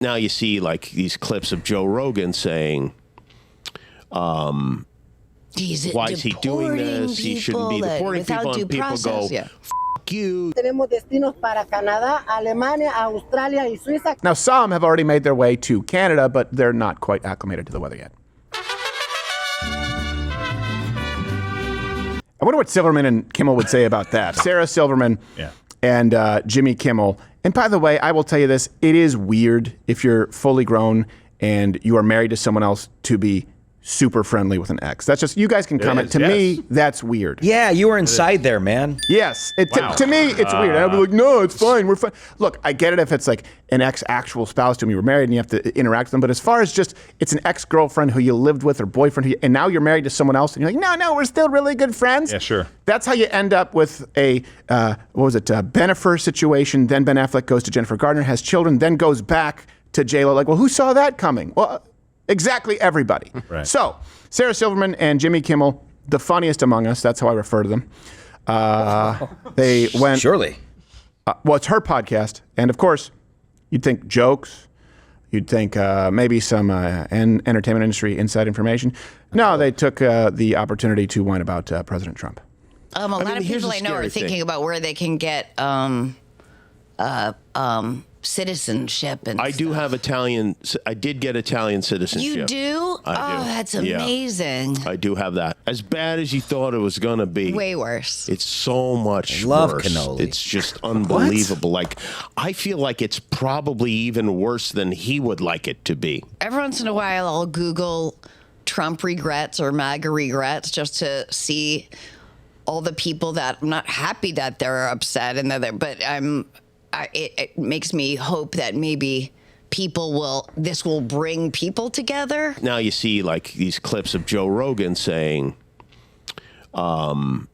now you see like these clips of Joe Rogan saying, why is he doing this? He shouldn't be deporting people. And people go, F you. Now, some have already made their way to Canada, but they're not quite acclimated to the weather yet. I wonder what Silverman and Kimmel would say about that. Sarah Silverman and Jimmy Kimmel. And by the way, I will tell you this. It is weird if you're fully grown and you are married to someone else to be super friendly with an ex. That's just, you guys can comment. To me, that's weird. Yeah, you were inside there, man. Yes. To me, it's weird. I'd be like, no, it's fine. We're fine. Look, I get it if it's like an actual spouse to whom you were married and you have to interact with them. But as far as just, it's an ex-girlfriend who you lived with or boyfriend, and now you're married to someone else and you're like, no, we're still really good friends. Yeah, sure. That's how you end up with a, Bennifer situation. Then Ben Affleck goes to Jennifer Gardner, has children, then goes back to J-Lo. Like, well, who saw that coming? Well, exactly everybody. Right. So, Sarah Silverman and Jimmy Kimmel, the funniest among us. That's how I refer to them. They went... Surely. Well, it's her podcast. And of course, you'd think jokes. You'd think maybe some entertainment industry inside information. No, they took the opportunity to whine about President Trump. A lot of people I know are thinking about where they can get citizenship and I do have Italian. I did get Italian citizenship. You do? I do. That's amazing. I do have that. As bad as you thought it was going to be. Way worse. It's so much Love worse. cannoli. It's just unbelievable. Like, I feel like it's probably even worse than he would like it to be. Every once in a while, I'll Google Trump regrets or MAGA regrets just to see all the people that I'm not happy that they're upset and but it makes me hope that maybe this will bring people together. Now you see like these clips of Joe Rogan saying, why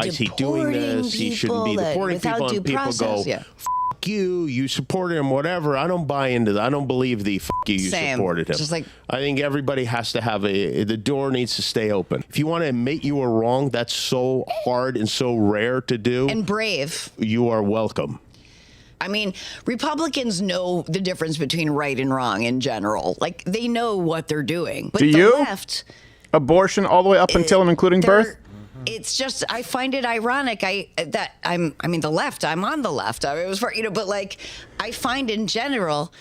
is he doing this? He shouldn't be deporting people. And people go, F you supported him, whatever. I don't buy into that. I don't believe the F you supported him. Just like, I think everybody has to have the door needs to stay open. If you want to admit you were wrong, that's so hard and so rare to do. And brave. You are welcome. I mean, Republicans know the difference between right and wrong in general. Like, they know what they're doing. But the left, abortion all the way up until and including birth? It's just, I find it ironic. The left, I'm on the left. But like, I find in general,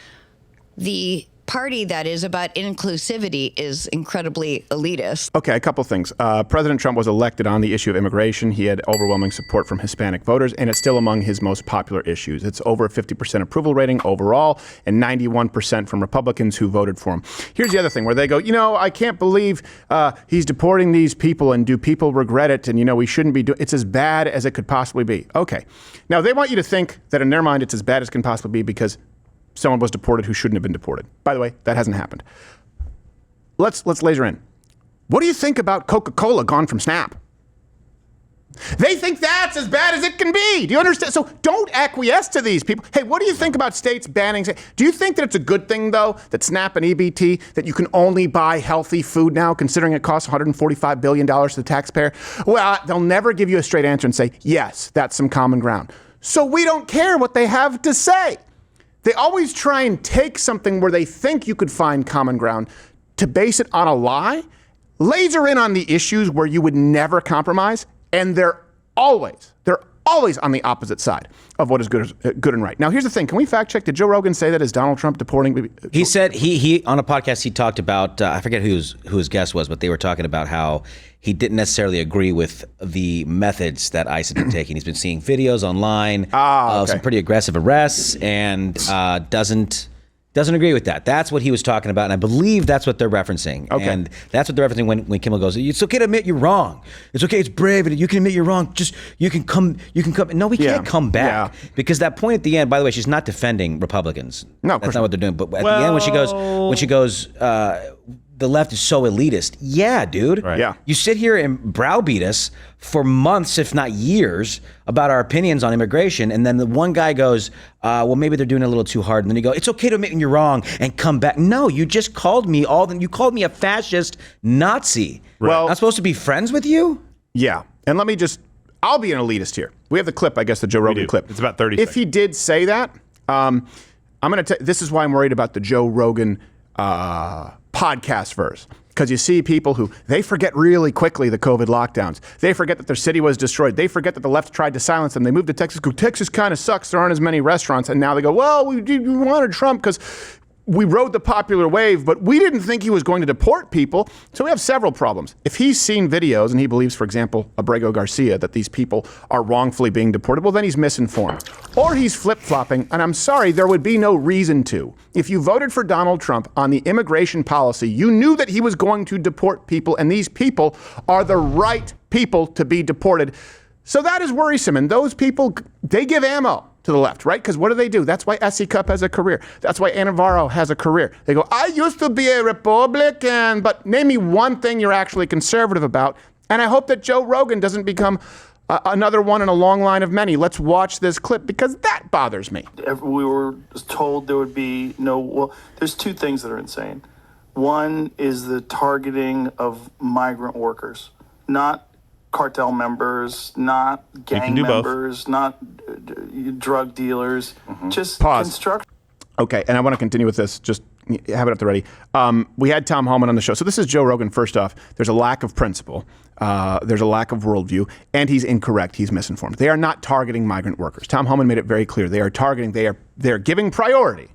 the party that is about inclusivity is incredibly elitist. Okay, a couple things. President Trump was elected on the issue of immigration. He had overwhelming support from Hispanic voters, and it's still among his most popular issues. It's over a 50% approval rating overall, and 91% from Republicans who voted for him. Here's the other thing where they go, I can't believe he's deporting these people, and do people regret it? And, we shouldn't be doing it's as bad as it could possibly be. Okay. Now, they want you to think that in their mind it's as bad as it can possibly be because someone was deported who shouldn't have been deported. By the way, that hasn't happened. Let's laser in. What do you think about Coca-Cola gone from Snap? They think that's as bad as it can be. Do you understand? So don't acquiesce to these people. Hey, what do you think about states banning? Do you think that it's a good thing, though, that Snap and EBT, that you can only buy healthy food now, considering it costs $145 billion to the taxpayer? Well, they'll never give you a straight answer and say, yes, that's some common ground. So we don't care what they have to say. They always try and take something where they think you could find common ground to base it on a lie, laser in on the issues where you would never compromise, and they're always on the opposite side of what is good and right. Now, here's the thing. Can we fact check? Did Joe Rogan say that is Donald Trump deporting? He said he on a podcast he talked about, I forget who his guest was, but they were talking about how he didn't necessarily agree with the methods that ICE had been taking. He's been seeing videos online of some pretty aggressive arrests and doesn't agree with that. That's what he was talking about, and I believe that's what they're referencing. Okay. And that's what they're referencing when Kimmel goes, it's okay to admit you're wrong. It's okay, it's brave, and you can admit you're wrong. Just, you can come. No, we can't come back. Yeah. Because that point at the end, by the way, she's not defending Republicans. No, that's not what they're doing. But at the end, when she goes, the left is so elitist. Yeah, dude. Right. Yeah. You sit here and browbeat us for months, if not years, about our opinions on immigration, and then the one guy goes, well, maybe they're doing it a little too hard, and then you go, it's okay to admit when you're wrong and come back. No, you just called me you called me a fascist Nazi. Right. Well, I'm supposed to be friends with you? Yeah. And I'll be an elitist here. We have the clip, I guess, the Joe Rogan clip. It's about 30 seconds. If he did say that, This is why I'm worried about the Joe Rogan podcast verse. Because you see people who, they forget really quickly the COVID lockdowns. They forget that their city was destroyed. They forget that the left tried to silence them. They moved to Texas, go, Texas kind of sucks. There aren't as many restaurants. And now they go, well, we wanted Trump because we rode the popular wave, but we didn't think he was going to deport people. So we have several problems. If he's seen videos and he believes, for example, Abrego Garcia, that these people are wrongfully being deported, well, then he's misinformed. Or he's flip-flopping, and I'm sorry, there would be no reason to. If you voted for Donald Trump on the immigration policy, you knew that he was going to deport people, and these people are the right people to be deported. So that is worrisome, and those people, they give ammo to the left, right? Because what do? That's why S.E. Cupp has a career. That's why Anna Navarro has a career. They go, I used to be a Republican, but name me one thing you're actually conservative about. And I hope that Joe Rogan doesn't become another one in a long line of many. Let's watch this clip because that bothers me. We were told there would be there's two things that are insane. One is the targeting of migrant workers, not cartel members, not gang members, not drug dealers, just construction. Okay, and I want to continue with this. Just have it up the ready. We had Tom Homan on the show. So this is Joe Rogan. First off, there's a lack of principle. There's a lack of worldview, and he's incorrect. He's misinformed. They are not targeting migrant workers. Tom Homan made it very clear. They are targeting. They're giving priority,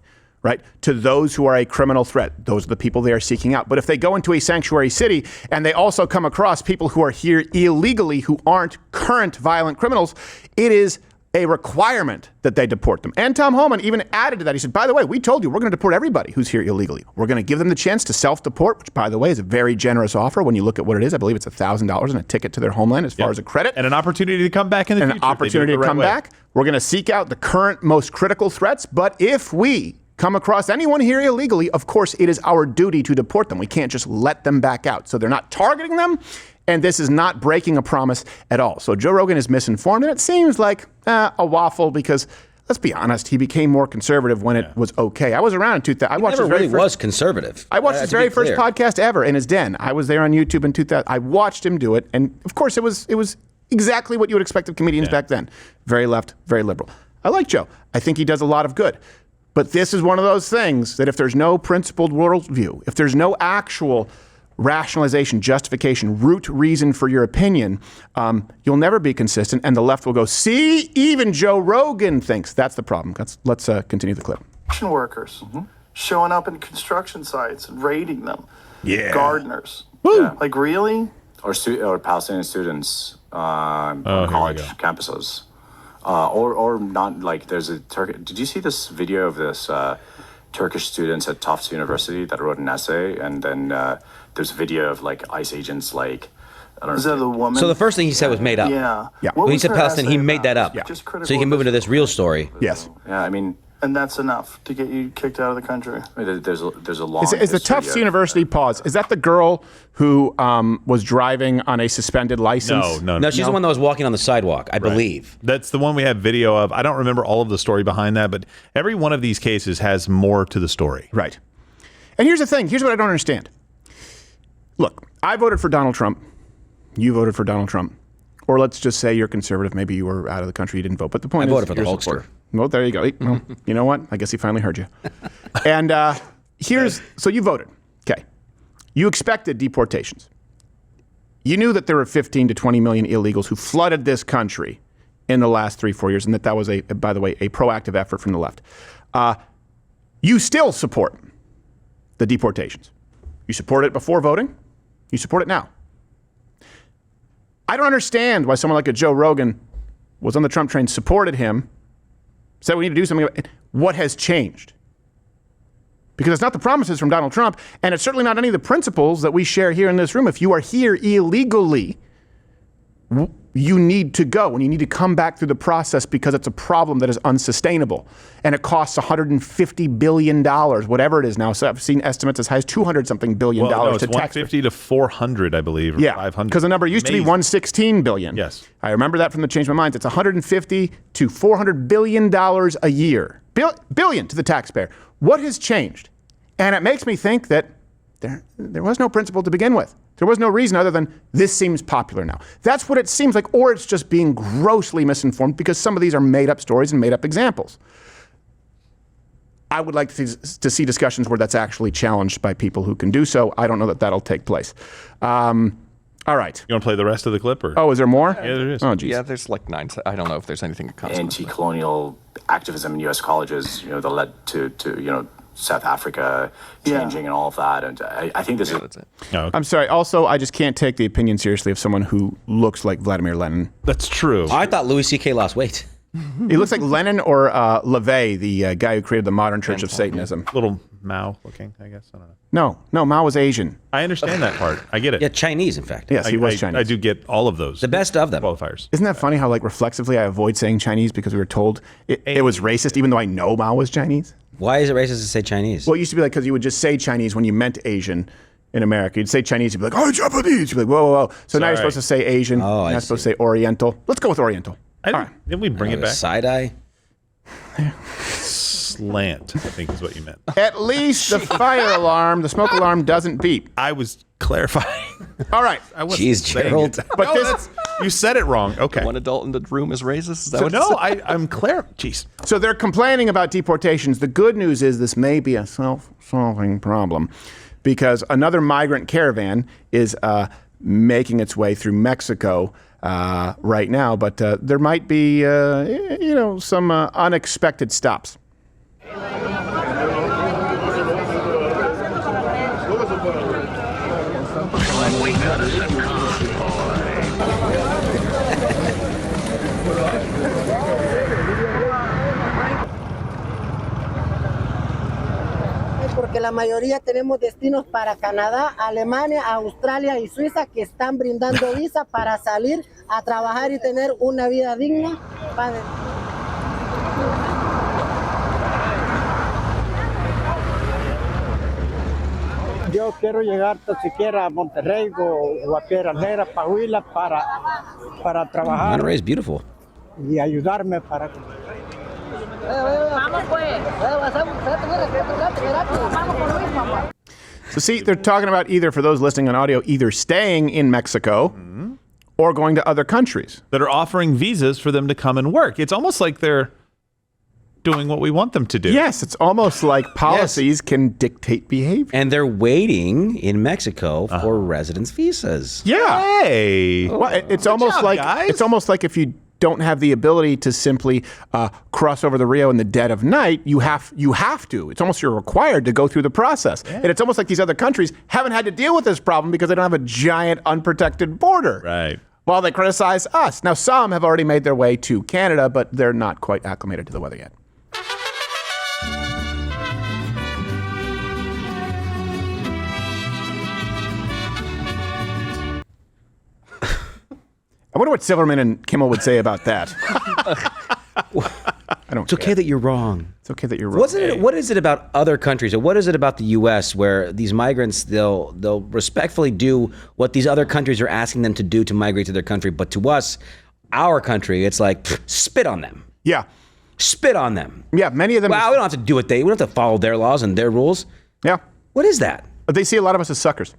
right, to those who are a criminal threat. Those are the people they are seeking out. But if they go into a sanctuary city and they also come across people who are here illegally who aren't current violent criminals, it is a requirement that they deport them. And Tom Homan even added to that. He said, by the way, we told you we're going to deport everybody who's here illegally. We're going to give them the chance to self-deport, which, by the way, is a very generous offer when you look at what it is. I believe it's $1,000 and a ticket to their homeland as far as a credit. And an opportunity to come back in the future. An opportunity to come back. We're going to seek out the current most critical threats. But if we come across anyone here illegally, of course, it is our duty to deport them. We can't just let them back out. So they're not targeting them. And this is not breaking a promise at all. So Joe Rogan is misinformed, and it seems like a waffle because, let's be honest, he became more conservative when it was okay. I was around in 2000. He never really was conservative. I watched his very first podcast ever in his den. I was there on YouTube in 2000. I watched him do it, and of course, it was exactly what you would expect of comedians back then. Very left, very liberal. I like Joe. I think he does a lot of good. But this is one of those things that if there's no principled worldview, if there's no actual rationalization, justification, root reason for your opinion, you'll never be consistent, and the left will go, see, even Joe Rogan thinks. That's the problem. Let's continue the clip. Construction workers showing up in construction sites and raiding them. Yeah. Gardeners. Woo. Yeah. Like, really? Or Palestinian students on college campuses. Or not, like, there's a did you see this video of this Turkish students at Tufts University that wrote an essay, and then there's a video of like ICE agents, like, I don't know. Is that the woman? So the first thing he said was made up. Yeah. When he said Palestine, he made that up. Yeah. So you can move into this real story. Yes. Yeah, I mean, And that's enough to get you kicked out of the country. there's a long. Is the Tufts University pause? Is that the girl who was driving on a suspended license? No, She's the one that was walking on the sidewalk, I believe. That's the one we have video of. I don't remember all of the story behind that, but every one of these cases has more to the story. Right. And here's the thing. Here's what I don't understand. Look, I voted for Donald Trump. You voted for Donald Trump. Or let's just say you're conservative. Maybe you were out of the country. You didn't vote. But the point I is, voted for the you're a Hulkster. supporter. Well, there you go. Well, you know what? I guess he finally heard you. And so you voted. Okay. You expected deportations. You knew that there were 15 to 20 million illegals who flooded this country in the last 3-4 years, and that was, by the way, a proactive effort from the left. You still support the deportations. You support it before voting. You support it now. I don't understand why someone like a Joe Rogan was on the Trump train, supported him, said we need to do something about it. What has changed? Because it's not the promises from Donald Trump, and it's certainly not any of the principles that we share here in this room. If you are here illegally, you need to go, and you need to come back through the process because it's a problem that is unsustainable. And it costs $150 billion, whatever it is now. So I've seen estimates as high as $200-something billion Well, no, it's to taxpayers. 150 to 400, I believe, or 500. Because the number used to be 116 billion. Yes. I remember that from the Change My Minds. It's 150 to $400 billion a year. Billion to the taxpayer. What has changed? And it makes me think that there was no principle to begin with. There was no reason other than this seems popular now. That's what it seems like, or it's just being grossly misinformed because some of these are made up stories and made up examples. I would like to see discussions where that's actually challenged by people who can do so. I don't know that that'll take place. All right. You want to play the rest of the clip? Or? Oh, is there more? Yeah, there is. Oh, geez. Yeah, there's like 9. I don't know if there's anything. Anti-colonial activism in U.S. colleges, that led to South Africa changing and all of that. And I think this is... That's it. Oh, okay. I'm sorry. Also, I just can't take the opinion seriously of someone who looks like Vladimir Lenin. That's true. I thought Louis C.K. lost weight. He looks like Lenin or LaVey, the guy who created the modern Church of Satanism. Little Mao looking, I guess. I don't know. No, Mao was Asian. I understand that part. I get it. Yeah, Chinese, in fact. Yes, he was Chinese. I do get all of those. The best of them. Qualifiers. Isn't that funny how, like, reflexively I avoid saying Chinese because we were told it was racist, even though I know Mao was Chinese? Why is it racist to say Chinese? Well, it used to be like, because you would just say Chinese when you meant Asian in America. You'd say Chinese, you'd be like, oh, Japanese. You'd be like, whoa, whoa, whoa. So now you're supposed to say Asian. Oh, you're not supposed to say Oriental. Let's go with Oriental. Didn't we bring it back? Side-eye? Slant, I think is what you meant. At least the fire alarm, the smoke alarm doesn't beep. I was clarifying. All right. I wasn't Jeez, saying Gerald. it. But you said it wrong. Okay. One adult in the room is racist? Is that So what no, I'm clear. Jeez. So they're complaining about deportations. The good news is this may be a self-solving problem because another migrant caravan is making its way through Mexico right now, but there might be, some unexpected stops. Porque la mayoría tenemos destinos para Canadá, Alemania, Australia y Suiza que están brindando visa para salir a trabajar y tener una vida digna. Yo quiero llegar tan siquiera a Monterrey o a Piedras Negras, Pahuila para trabajar. Monterrey is beautiful. Y ayudarme para... So see, they're talking about either, for those listening on audio, either staying in Mexico or going to other countries. That are offering visas for them to come and work. It's almost like they're doing what we want them to do. Yes, it's almost like policies can dictate behavior. And they're waiting in Mexico for residence visas. Yeah. Hey. Well, it's almost job, guys. it's almost like if you don't have the ability to simply cross over the Rio in the dead of night, you have to. It's almost you're required to go through the process. Yeah. And it's almost like these other countries haven't had to deal with this problem because they don't have a giant unprotected border. Right. While they criticize us. Now, some have already made their way to Canada, but they're not quite acclimated to the weather yet. I wonder what Silverman and Kimmel would say about that. I don't. It's okay that you're wrong. It's okay that you're wrong. What is it about other countries, or what is it about the U.S. where these migrants they'll respectfully do what these other countries are asking them to do to migrate to their country, but to us, our country, it's like spit on them. Yeah. Spit on them. Yeah. Many of them. Well, we don't have to do what we don't have to follow their laws and their rules. Yeah. What is that? They see a lot of us as suckers.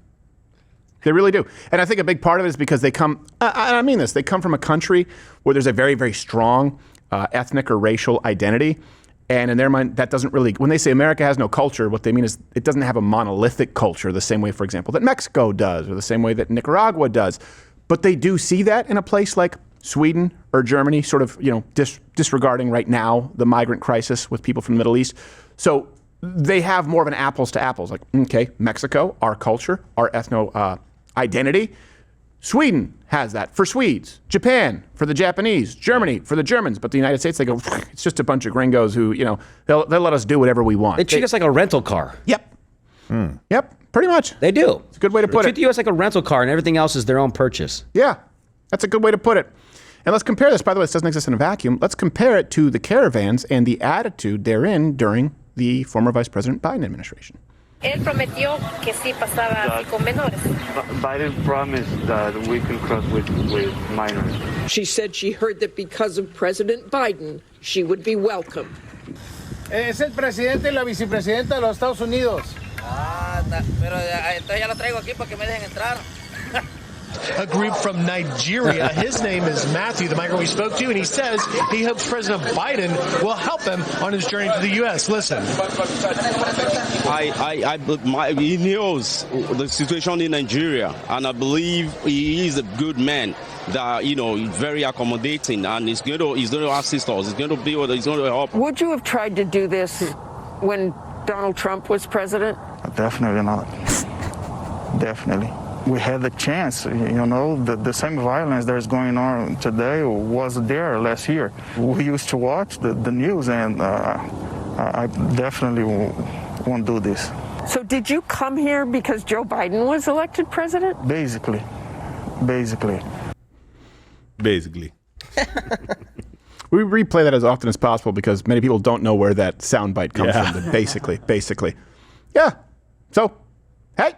They really do. And I think a big part of it is because they come, I mean this, they come from a country where there's a very, very strong ethnic or racial identity. And in their mind, that doesn't really, when they say America has no culture, what they mean is it doesn't have a monolithic culture the same way, for example, that Mexico does or the same way that Nicaragua does. But they do see that in a place like Sweden or Germany, sort of, disregarding right now the migrant crisis with people from the Middle East. So they have more of an apples to apples. Like, okay, Mexico, our culture, our ethno identity. Sweden has that for Swedes. Japan for the Japanese. Germany for the Germans. But the United States, they go, it's just a bunch of gringos who, they'll let us do whatever we want. They treat us like a rental car. Yep. Yep, pretty much. They do. It's a good way to put Treat it. the U.S. like a rental car, and everything else is their own purchase. Yeah, that's a good way to put it. And let's compare this. By the way, this doesn't exist in a vacuum. Let's compare it to the caravans and the attitude therein during the former Vice President Biden administration. Él prometió que sí pasaba con menores. Biden promised that we can cross with minors. She said she heard that because of President Biden, she would be welcome. Es el presidente y la vicepresidenta de los Estados Unidos. Pero entonces ya lo traigo aquí para que me dejen entrar. a group from Nigeria. His name is Matthew, the migrant we spoke to, and he says he hopes President Biden will help him on his journey to the U.S. Listen. He knows the situation in Nigeria, and I believe he is a good man. That very accommodating, and he's going to assist us. He's going to help. Would you have tried to do this when Donald Trump was president? Definitely not. Definitely. We had the chance, the same violence that is going on today was there last year. We used to watch the news, and I definitely won't do this. So did you come here because Joe Biden was elected president? Basically. We replay that as often as possible because many people don't know where that soundbite comes from. But basically. Yeah. So, hey,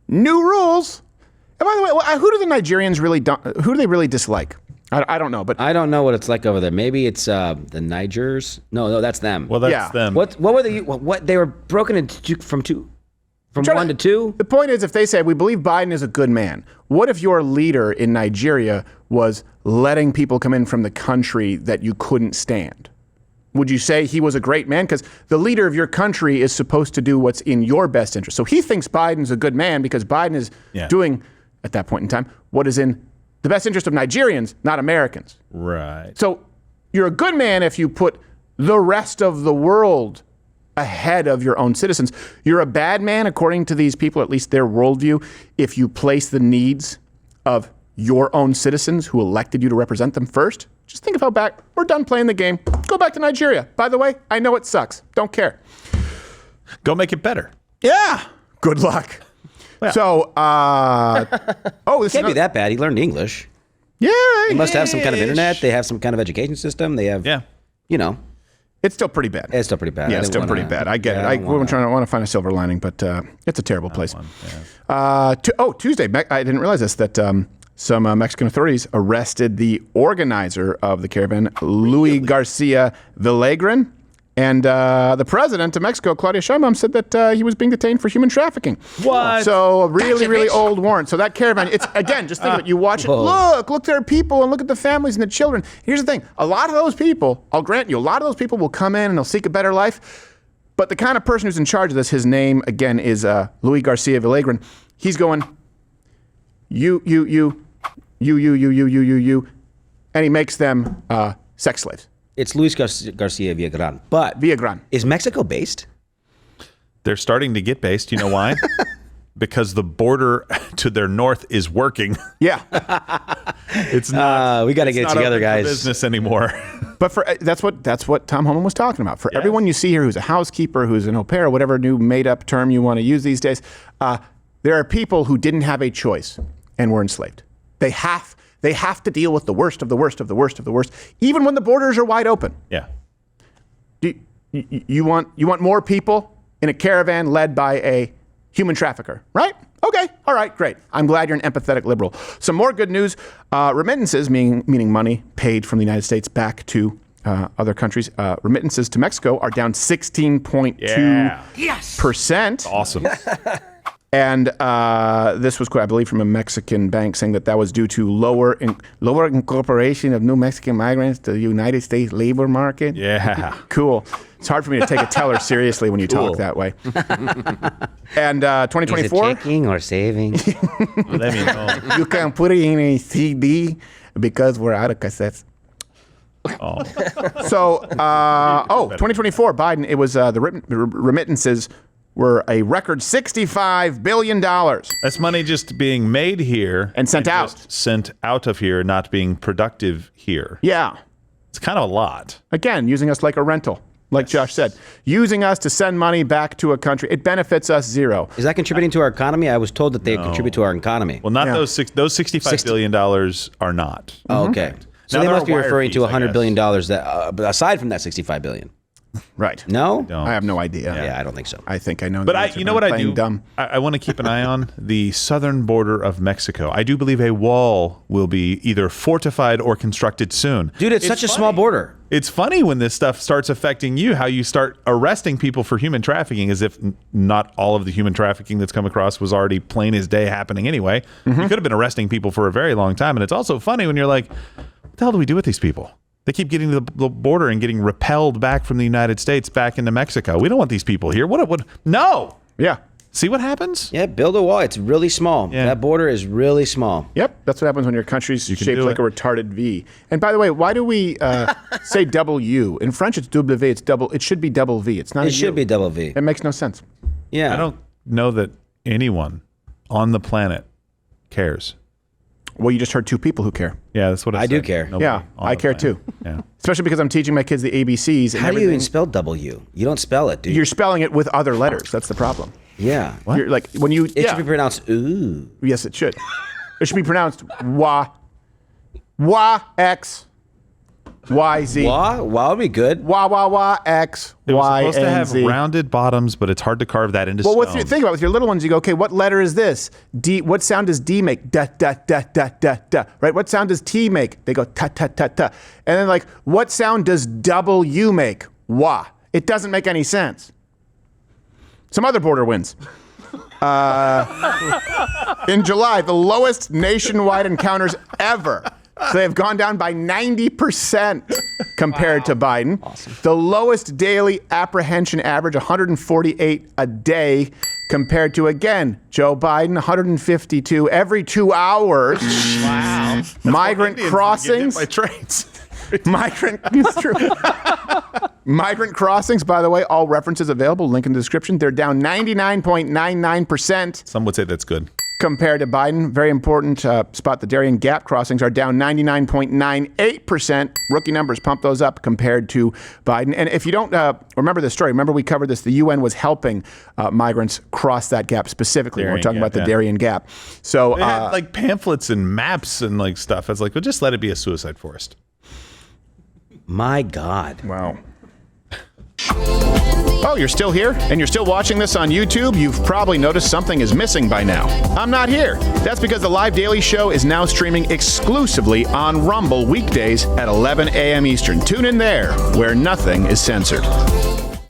new rules. And by the way, who do the Nigerians who do they really dislike? I don't know, but I don't know what it's like over there. Maybe it's the Nigers. No, that's them. Well, that's them. What were they? What they were broken into from 1 to 2? The point is, if they say, we believe Biden is a good man, what if your leader in Nigeria was letting people come in from the country that you couldn't stand? Would you say he was a great man? Because the leader of your country is supposed to do what's in your best interest. So he thinks Biden's a good man because Biden is doing, at that point in time, what is in the best interest of Nigerians, not Americans. Right. So you're a good man if you put the rest of the world ahead of your own citizens. You're a bad man, according to these people, at least their worldview, if you place the needs of your own citizens who elected you to represent them first. Just think of how back, we're done playing the game. Go back to Nigeria. By the way, I know it sucks. Don't care. Go make it better. Yeah. Good luck. Well. So, this can't be that bad. He learned English. Yeah. They must have some kind of internet. They have some kind of education system. They have, It's still pretty bad. It's still pretty bad. Yeah, it's still pretty bad. I get it. I want to find a silver lining, but it's a terrible place. Tuesday, I didn't realize this, that some Mexican authorities arrested the organizer of the caravan, Luis Garcia Villegran. And the president of Mexico, Claudia Sheinbaum, said that he was being detained for human trafficking. What? So a really old warrant. So that caravan, it's, again, just think of it. You watch it. Look, there are people, and look at the families and the children. Here's the thing. A lot of those people, I'll grant you, a lot of those people will come in and they'll seek a better life. But the kind of person who's in charge of this, his name, again, is Luis Garcia Villegran. He's going, you, and he makes them sex slaves. It's Luis Garcia Villegran. But is Mexico based? They're starting to get based. You know why? Because the border to their north is working. Yeah. It's not. We got to get it together, guys. Business anymore. But that's what Tom Homan was talking about. For everyone you see here who's a housekeeper, who's an au pair, whatever new made-up term you want to use these days, there are people who didn't have a choice and were enslaved. They have to deal with the worst of the worst of the worst of the worst, even when the borders are wide open. Yeah. You want more people in a caravan led by a human trafficker, right? Okay. All right. Great. I'm glad you're an empathetic liberal. Some more good news. Remittances, meaning money paid from the United States back to other countries. Remittances to Mexico are down 16.2%. Awesome. And this was, I believe, from a Mexican bank saying that was due to lower incorporation of new Mexican migrants to the United States labor market. Yeah. Cool. It's hard for me to take a teller seriously when you talk that way. And 2024. Is it checking or saving? Let me know. You can put it in a CD because we're out of cassettes. Oh. So, 2024, Biden, it was the remittances were a record $65 billion. That's money just being made here. And sent out. Just sent out of here, not being productive here. Yeah. It's kind of a lot. Again, using us like a rental, like Josh said. Using us to send money back to a country. It benefits us zero. Is that contributing to our economy? I was told that they contribute to our economy. Well, not those $65 billion are not. Oh, okay. So they must be referring to $100 billion that, aside from that $65 billion. Right. No? I have no idea. Yeah, I don't think so. I think I know. But you know what I do? Dumb. I want to keep an eye on the southern border of Mexico. I do believe a wall will be either fortified or constructed soon. Dude, it's such a small border. It's funny when this stuff starts affecting you, how you start arresting people for human trafficking as if not all of the human trafficking that's come across was already plain as day happening anyway. Mm-hmm. You could have been arresting people for a very long time. And it's also funny when you're like, what the hell do we do with these people? They keep getting to the border and getting repelled back from the United States back into Mexico. We don't want these people here. No. Yeah. See what happens? Yeah, build a wall. It's really small. Yeah. That border is really small. Yep, that's what happens when your country's shaped like a retarded V. And by the way, why do we say W? In French, it's W. It's double. It should be double V. It's not. It should be double V. It makes no sense. Yeah. I don't know that anyone on the planet cares. Well, you just heard two people who care. Yeah, that's what I said. do care. Yeah, I care too. Yeah. Especially because I'm teaching my kids the ABCs. And How do you even spell W? You don't spell it, dude. You're spelling it with other letters. That's the problem. Yeah. What? You're like when you. It should be pronounced ooh. Yes, it should. It should be pronounced wa, x, y, z. Wa would be good. Wa x, It was y, supposed to have z. rounded bottoms, but it's hard to carve that into Well, stone. think about it. With your little ones, you go, okay, what letter is this? D. What sound does D make? Da da da da da da. Right? What sound does T make? They go ta ta ta ta. And then like, what sound does W make? Wa. It doesn't make any sense. Some other border wins. In July, the lowest nationwide encounters ever. So they've gone down by 90% compared to Biden. Awesome. The lowest daily apprehension average, 148 a day, compared to, again, Joe Biden, 152 every 2 hours. Wow. Migrant crossings. By trains. Migrant crossings, by the way, all references available, link in the description. They're down 99.99%. Some would say that's good. Compared to Biden. Very important spot. The Darien Gap crossings are down 99.98%. Rookie numbers, pump those up compared to Biden. And if you don't remember this story, remember we covered this. The UN was helping migrants cross that gap specifically. We're talking about the Darien Gap. So they had like pamphlets and maps and like stuff. It's like, well, just let it be a suicide forest. My God. Wow. Oh, you're still here? And you're still watching this on YouTube? You've probably noticed something is missing by now. I'm not here. That's because the Live Daily Show is now streaming exclusively on Rumble weekdays at 11 a.m. Eastern. Tune in there, where nothing is censored.